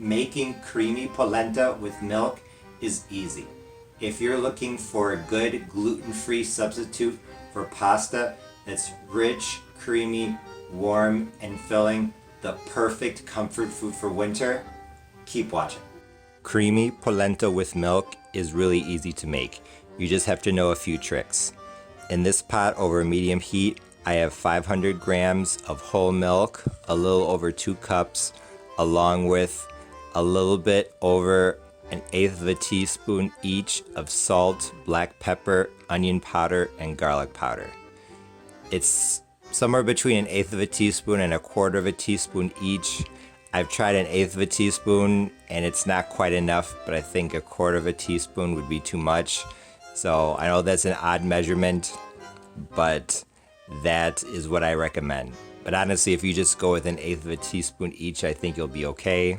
Making creamy polenta with milk is easy. If you're looking for a good gluten-free substitute for pasta that's rich, creamy, warm, and filling, the perfect comfort food for winter, keep watching. Creamy polenta with milk is really easy to make. You just have to know a few tricks. In this pot over medium heat, I have 500 grams of whole milk, a little over 2 cups, along with a little bit over 1/8 of a teaspoon each of salt, black pepper, onion powder, and garlic powder. It's somewhere between 1/8 of a teaspoon and 1/4 of a teaspoon each. I've tried 1/8 of a teaspoon and it's not quite enough, but I think 1/4 of a teaspoon would be too much. So I know that's an odd measurement, but that is what I recommend. But honestly, if you just go with 1/8 of a teaspoon each, I think you'll be okay.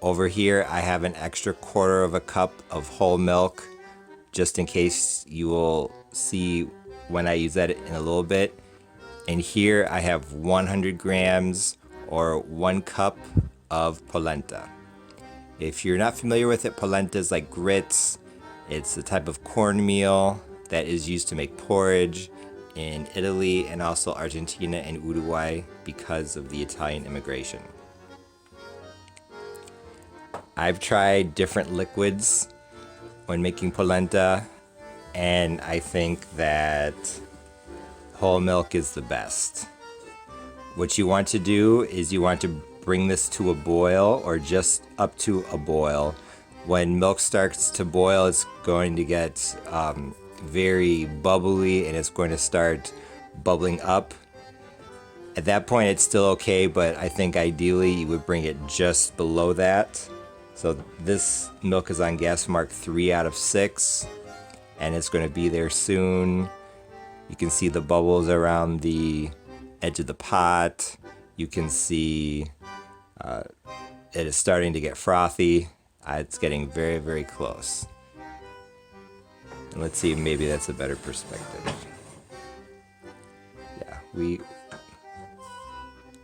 Over here, I have an extra 1/4 of a cup of whole milk, just in case you will see when I use that in a little bit. And here I have 100 grams or 1 cup of polenta. If you're not familiar with it, polenta is like grits. It's a type of cornmeal that is used to make porridge in Italy and also Argentina and Uruguay because of the Italian immigration. I've tried different liquids when making polenta, and I think that whole milk is the best. What you want to do is you want to bring this to a boil or just up to a boil. When milk starts to boil, it's going to get very bubbly and it's going to start bubbling up. At that point, it's still okay, but I think ideally you would bring it just below that. So this milk is on gas mark 3 out of 6, and it's going to be there soon. You can see the bubbles around the edge of the pot. You can see it is starting to get frothy. It's getting very, very close. And let's see, maybe that's a better perspective. Yeah,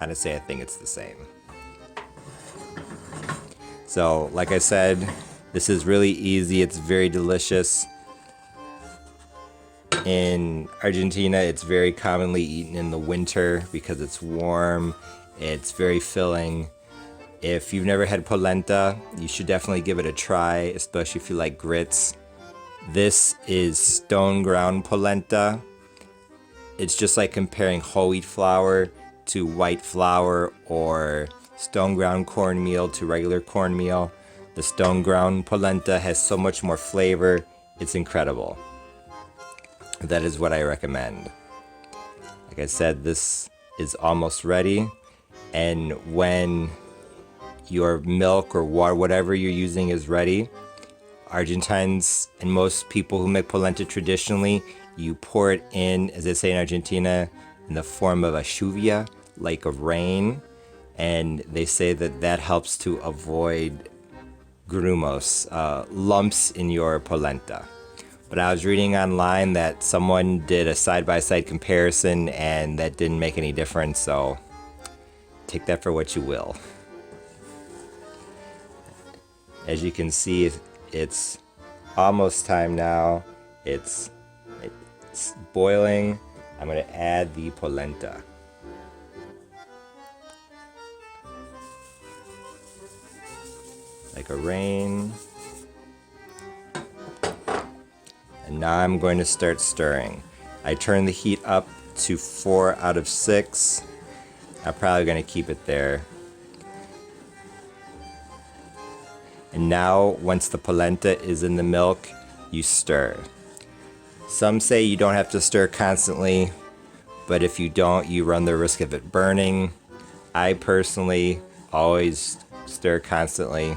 honestly, I think it's the same. So, like I said, this is really easy. It's very delicious. In Argentina, it's very commonly eaten in the winter because it's warm. It's very filling. If you've never had polenta, you should definitely give it a try, especially if you like grits. This is Stoneground polenta. It's just like comparing whole wheat flour to white flour or Stoneground cornmeal to regular cornmeal. The Stoneground polenta has so much more flavor. It's incredible. That is what I recommend. Like I said, this is almost ready. And when your milk or water, whatever you're using is ready, Argentines and most people who make polenta traditionally, you pour it in, as they say in Argentina, in the form of a lluvia, like a rain. And they say that that helps to avoid grumos, lumps in your polenta. But I was reading online that someone did a side-by-side comparison and that didn't make any difference, so take that for what you will. As you can see, it's almost time now. It's boiling. I'm going to add the polenta. Like a rain. And now I'm going to start stirring. I turn the heat up to 4 out of 6. I'm probably going to keep it there. And now, once the polenta is in the milk, you stir. Some say you don't have to stir constantly, but if you don't, you run the risk of it burning. I personally always stir constantly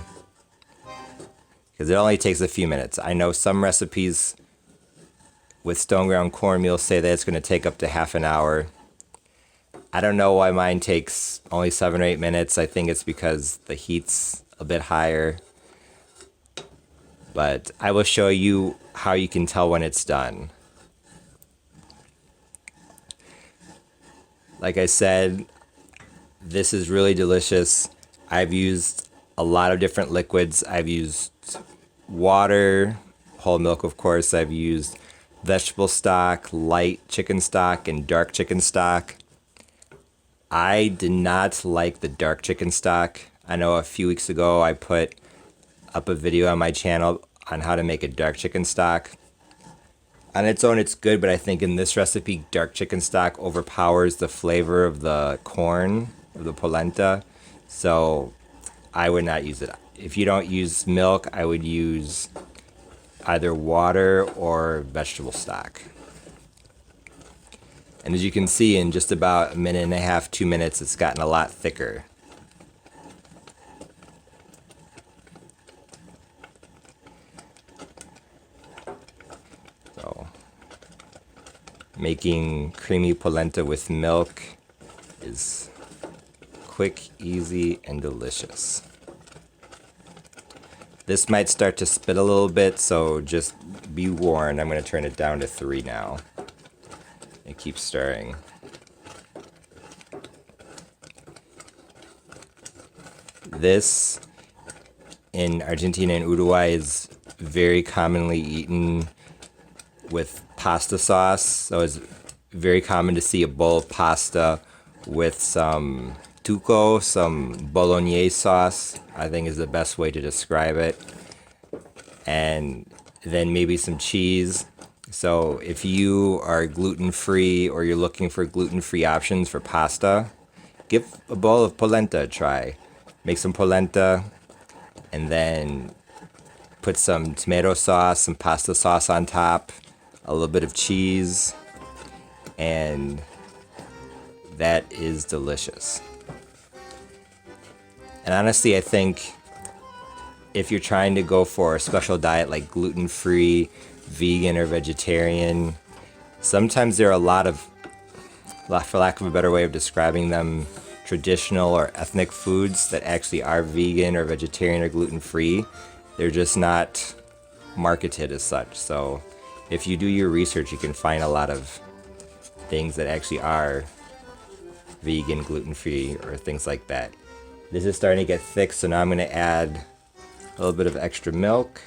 because it only takes a few minutes. I know some recipes with Stoneground cornmeal say that it's going to take up to half an hour. I don't know why mine takes only 7 or 8 minutes. I think it's because the heat's a bit higher. But I will show you how you can tell when it's done. Like I said, this is really delicious. I've used a lot of different liquids. I've used water, whole milk, of course. I've used vegetable stock, light chicken stock, and dark chicken stock. I did not like the dark chicken stock. I know a few weeks ago I put up a video on my channel on how to make a dark chicken stock. On its own, it's good, but I think in this recipe, dark chicken stock overpowers the flavor of the corn, of the polenta. So I would not use it. If you don't use milk, I would use either water or vegetable stock. And as you can see, in just about a minute and a half, 2 minutes, it's gotten a lot thicker. So, making creamy polenta with milk is quick, easy, and delicious. This might start to spit a little bit, so just be warned. I'm going to turn it down to 3 now. And keep stirring. This in Argentina and Uruguay is very commonly eaten with pasta sauce. So it's very common to see a bowl of pasta with some tuco, some bolognese sauce, I think is the best way to describe it. And then maybe some cheese. So if you are gluten-free or you're looking for gluten-free options for pasta, give a bowl of polenta a try. Make some polenta and then put some tomato sauce, some pasta sauce on top, a little bit of cheese, and that is delicious. And honestly, I think if you're trying to go for a special diet like gluten-free, vegan, or vegetarian, sometimes there are a lot of, for lack of a better way of describing them, traditional or ethnic foods that actually are vegan or vegetarian or gluten-free. They're just not marketed as such. So if you do your research, you can find a lot of things that actually are vegan, gluten-free, or things like that. This is starting to get thick, so now I'm going to add a little bit of extra milk.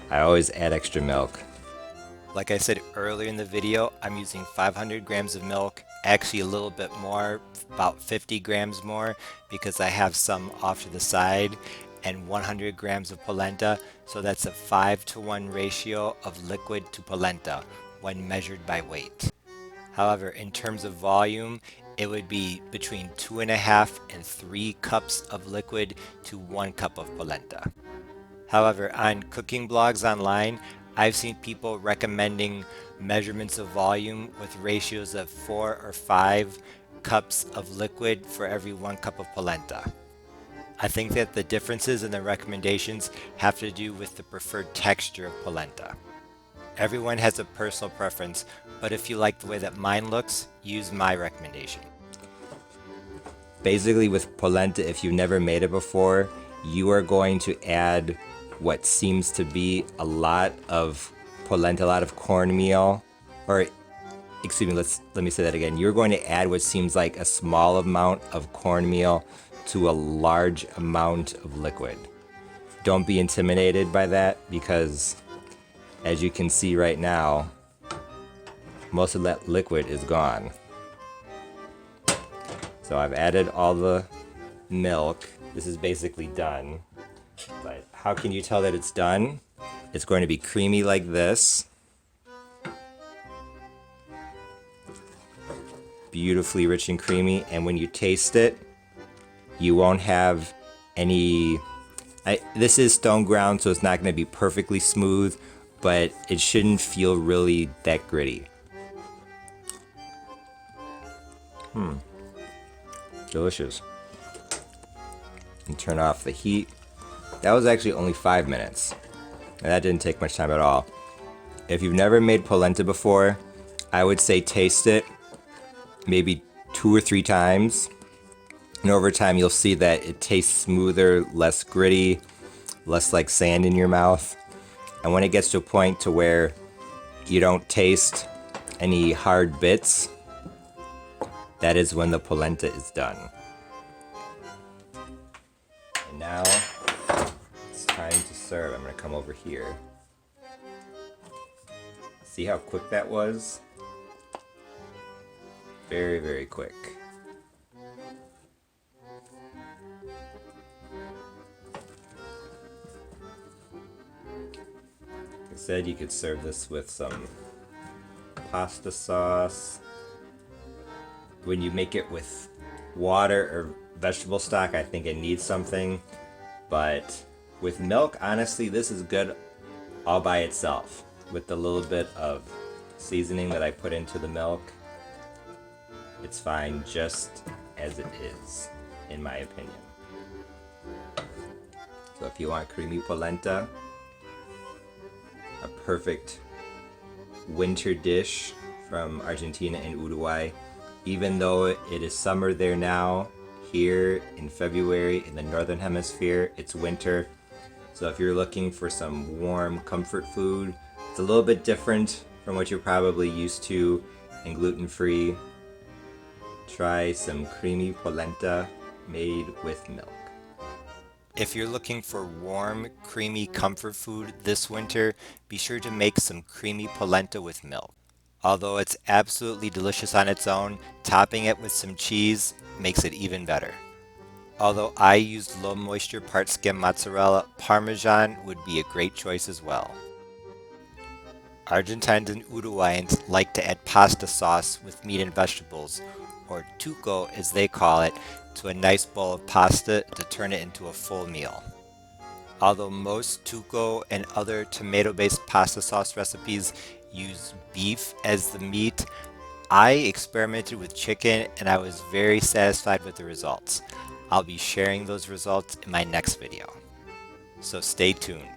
I always add extra milk. Like I said earlier in the video, I'm using 500 grams of milk, actually a little bit more, about 50 grams more, because I have some off to the side, and 100 grams of polenta, so that's a 5-to-1 ratio of liquid to polenta when measured by weight. However, in terms of volume, it would be between 2.5 and 3 cups of liquid to 1 cup of polenta. However, on cooking blogs online, I've seen people recommending measurements of volume with ratios of 4 or 5 cups of liquid for every 1 cup of polenta. I think that the differences in the recommendations have to do with the preferred texture of polenta. Everyone has a personal preference, but if you like the way that mine looks, use my recommendation. Basically with polenta, if you've never made it before, you are going to add what seems to be a lot of polenta, a lot of cornmeal, or excuse me, let me say that again. You're going to add what seems like a small amount of cornmeal to a large amount of liquid. Don't be intimidated by that, because as you can see right now, most of that liquid is gone. So I've added all the milk. This is basically done. But how can you tell that it's done? It's going to be creamy like this. Beautifully rich and creamy. And when you taste it, you won't have any... this is Stoneground, so it's not going to be perfectly smooth, but it shouldn't feel really that gritty. Delicious. And turn off the heat. That was actually only 5 minutes. And that didn't take much time at all. If you've never made polenta before, I would say taste it maybe 2 or 3 times. And over time you'll see that it tastes smoother, less gritty, less like sand in your mouth. And when it gets to a point to where you don't taste any hard bits, that is when the polenta is done. And now it's time to serve. I'm going to come over here. See how quick that was? Very, very quick. Like I said, you could serve this with some pasta sauce. When you make it with water or vegetable stock, I think it needs something. But with milk, honestly, this is good all by itself. With the little bit of seasoning that I put into the milk, it's fine just as it is, in my opinion. So if you want creamy polenta, a perfect winter dish from Argentina and Uruguay, even though it is summer there now, here in February in the northern hemisphere, it's winter. So if you're looking for some warm comfort food, it's a little bit different from what you're probably used to and gluten-free. Try some creamy polenta made with milk. If you're looking for warm, creamy comfort food this winter, be sure to make some creamy polenta with milk. Although it's absolutely delicious on its own, topping it with some cheese makes it even better. Although I used low moisture part skim mozzarella, Parmesan would be a great choice as well. Argentines and Uruguayans like to add pasta sauce with meat and vegetables, or tuco as they call it, to a nice bowl of pasta to turn it into a full meal. Although most tuco and other tomato-based pasta sauce recipes use beef as the meat, I experimented with chicken and I was very satisfied with the results. I'll be sharing those results in my next video. So stay tuned.